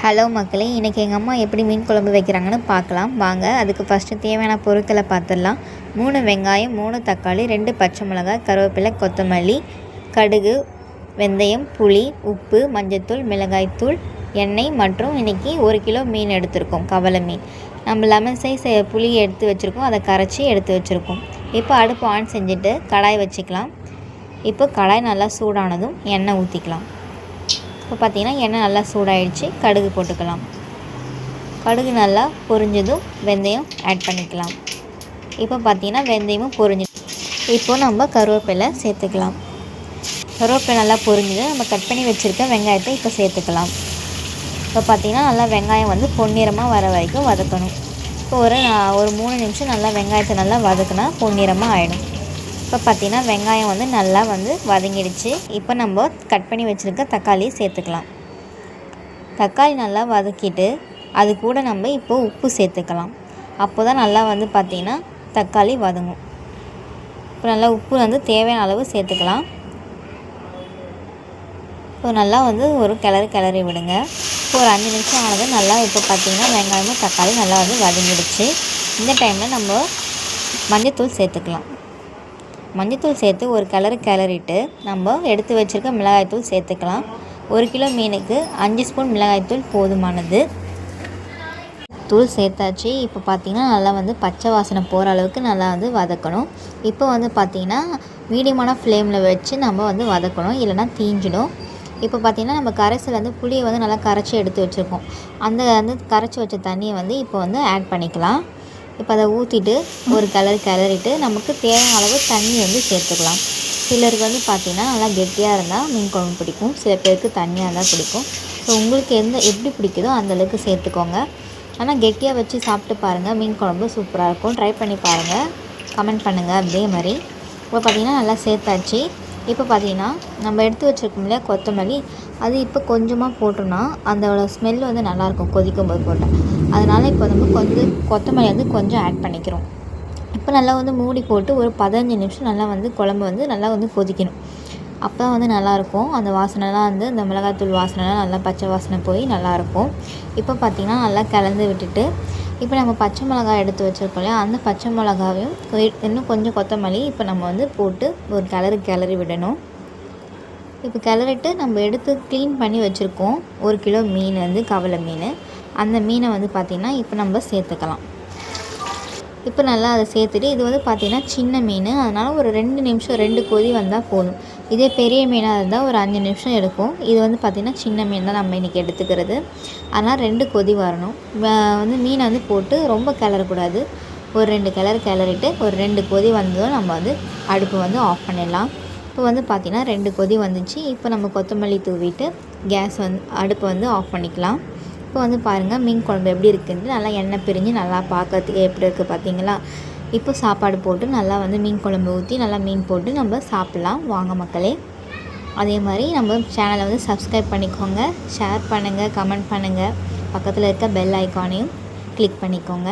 Hello மக்களே, இன்றைக்கி எங்கள் அம்மா எப்படி மீன் குழம்பு வைக்கிறாங்கன்னு பார்க்கலாம் வாங்க. அதுக்கு ஃபஸ்ட்டு தேவையான பொருட்களை பார்த்துடலாம். 3 வெங்காயம், 3 தக்காளி, 2 பச்சை மிளகாய், கருவேப்பிலை, கொத்தமல்லி, கடுகு, வெந்தயம், புளி, உப்பு, மஞ்சத்தூள், மிளகாய்த்தூள், எண்ணெய் மற்றும் இன்றைக்கி 1 கிலோ மீன் எடுத்திருக்கோம். கவலை மீன் நம்ம லெமன் சைஸ் புளி எடுத்து வச்சுருக்கோம், அதை கரைச்சி எடுத்து வச்சுருக்கோம். இப்போ அடுப்பு ஆன் செஞ்சுட்டு கடாய் வச்சுக்கலாம். இப்போ கடாய் நல்லா சூடானதும் எண்ணெய் ஊற்றிக்கலாம். இப்போ பார்த்திங்கன்னா எண்ணெய் நல்லா சூடாயிடுச்சு. கடுகு போட்டுக்கலாம். கடுகு நல்லா பொரிஞ்சதும் வெந்தயம் ஆட் பண்ணிக்கலாம். இப்போ பார்த்திங்கன்னா வெந்தயமும் பொரிஞ்சு இப்போது நம்ம கருவேப்பிலை சேர்த்துக்கலாம். கருவேப்பிலை நல்லா பொரிஞ்சது நம்ம கட் பண்ணி வச்சுருக்க வெங்காயத்தை இப்போ சேர்த்துக்கலாம். இப்போ பார்த்திங்கன்னா நல்லா வெங்காயம் பொன்னிறமாக வர வரைக்கும் வதக்கணும். இப்போ ஒரு 3 நிமிஷம் நல்லா வெங்காயத்தை நல்லா வதக்குனா பொன்னிறமாக ஆகிடும். இப்போ பார்த்திங்கன்னா வெங்காயம் நல்லா வதங்கிடுச்சு. இப்போ நம்ம கட் பண்ணி வச்சுருக்க தக்காளியை சேர்த்துக்கலாம். தக்காளி நல்லா வதக்கிட்டு அது கூட நம்ம இப்போது உப்பு சேர்த்துக்கலாம். அப்போ தான் நல்லா பார்த்திங்கன்னா தக்காளி வதங்கும். இப்போ நல்லா உப்பு தேவையான அளவு சேர்த்துக்கலாம். இப்போ நல்லா ஒரு கிளறி விடுங்க. இப்போ ஒரு 5 நிமிஷம் ஆனது நல்லா இப்போ பார்த்திங்கன்னா வெங்காயமும் தக்காளி நல்லா வதங்கிடுச்சு. இந்த டைமில் நம்ம மஞ்சத்தூள் சேர்த்துக்கலாம். மஞ்சத்தூள் சேர்த்து ஒரு கிளறிட்டு நம்ம எடுத்து வச்சுருக்க மிளகாய்த்தூள் சேர்த்துக்கலாம். 1 கிலோ மீனுக்கு 5 ஸ்பூன் மிளகாய்த்தூள் போதுமானது. தூள் சேர்த்தாச்சு. இப்போ பார்த்திங்கன்னா நல்லா பச்சை வாசனை போகிற அளவுக்கு நல்லா வதக்கணும். இப்போ பார்த்திங்கன்னா மீடியமான ஃப்ளேமில் வச்சு நம்ம வதக்கணும், இல்லைனா தீஞ்சிடும். இப்போ பார்த்திங்கன்னா நம்ம கரைசல் புளியை நல்லா கரைச்சி எடுத்து வச்சுருக்கோம். அந்த கரைச்சி வச்ச தண்ணியை இப்போ ஆட் பண்ணிக்கலாம். இப்போ அதை ஊற்றிட்டு ஒரு கிளறிட்டு நமக்கு தேவையான அளவு தண்ணி சேர்த்துக்கலாம். சிலருக்கு பார்த்திங்கன்னா நல்லா கெட்டியாக இருந்தால் மீன் குழம்பு பிடிக்கும், சில பேருக்கு தண்ணியாக இருந்தால் பிடிக்கும். ஸோ உங்களுக்கு எப்படி பிடிக்குதோ அந்தளவுக்கு சேர்த்துக்கோங்க. ஆனால் கெட்டியாக வச்சு சாப்பிட்டு பாருங்கள், மீன் குழம்பு சூப்பராக இருக்கும். ட்ரை பண்ணி பாருங்கள், கமெண்ட் பண்ணுங்கள். அதே மாதிரி இப்போ பார்த்திங்கன்னா நல்லா சேர்த்தாச்சு. இப்போ பார்த்திங்கன்னா நம்ம எடுத்து வச்சுருக்கோம் இல்லையா கொத்தமல்லி, அது இப்போ கொஞ்சமாக போட்டோம்னா அதோட ஸ்மெல் நல்லாயிருக்கும் கொதிக்கும் போது போட்டால். அதனால் இப்போ நம்ம கொஞ்சம் கொத்தமல்லி கொஞ்சம் ஆட் பண்ணிக்கிறோம். இப்போ நல்லா மூடி போட்டு ஒரு 15 நிமிஷம் நல்லா குழம்பு நல்லா கொதிக்கணும். அப்போ நல்லாயிருக்கும். அந்த வாசனைலாம் இந்த மிளகாத்தூள் வாசனைலாம் நல்லா பச்சை வாசனை போய் நல்லாயிருக்கும். இப்போ பார்த்திங்கன்னா நல்லா கலந்து விட்டுட்டு இப்போ நம்ம பச்சை மிளகாய் எடுத்து வச்சுருக்கோம் இல்லையா, அந்த பச்சை மிளகாவையும் இன்னும் கொஞ்சம் கொத்தமல்லி இப்போ நம்ம போட்டு ஒரு கிளறி விடணும். இப்போ கிளறிட்டு நம்ம எடுத்து க்ளீன் பண்ணி வச்சுருக்கோம் 1 கிலோ மீன் கவலை மீன். அந்த மீனை பார்த்திங்கன்னா இப்போ நம்ம சேர்த்துக்கலாம். இப்போ நல்லா அதை சேர்த்துட்டு இது பார்த்திங்கன்னா சின்ன மீன், அதனால் ஒரு 2 நிமிஷம் 2 கொதி வந்தால் போதும். இதே பெரிய மீனாக இருந்தால் ஒரு 5 நிமிஷம் எடுக்கும். இது பார்த்திங்கன்னா சின்ன மீன் தான் நம்ம இன்றைக்கி எடுத்துக்கிறது. அதனால் 2 கொதி வரணும். மீனை போட்டு ரொம்ப கிளறக்கூடாது. ஒரு 2 கிளறிட்டு ஒரு 2 கொதி வந்ததும் நம்ம அடுப்பு ஆஃப் பண்ணிடலாம். இப்போ பார்த்திங்கன்னா 2 கொதி வந்துச்சு. இப்போ நம்ம கொத்தமல்லி தூவிட்டு கேஸ் அடுப்பை ஆஃப் பண்ணிக்கலாம். இப்போ பாருங்கள் மீன் குழம்பு எப்படி இருக்குதுன்னு நல்லா எண்ணெய் பிரிஞ்சு நல்லா பார்க்கறதுக்கு எப்படி இருக்குது பார்த்திங்களா. இப்போ சாப்பாடு போட்டு நல்லா மீன் குழம்பு ஊற்றி நல்லா மீன் போட்டு நம்ம சாப்பிட்லாம் வாங்க மக்களே. அதே மாதிரி நம்ம சேனலை சப்ஸ்கிரைப் பண்ணிக்கோங்க, ஷேர் பண்ணுங்கள், கமெண்ட் பண்ணுங்கள். பக்கத்தில் இருக்க பெல் ஐக்கானையும் கிளிக் பண்ணிக்கோங்க.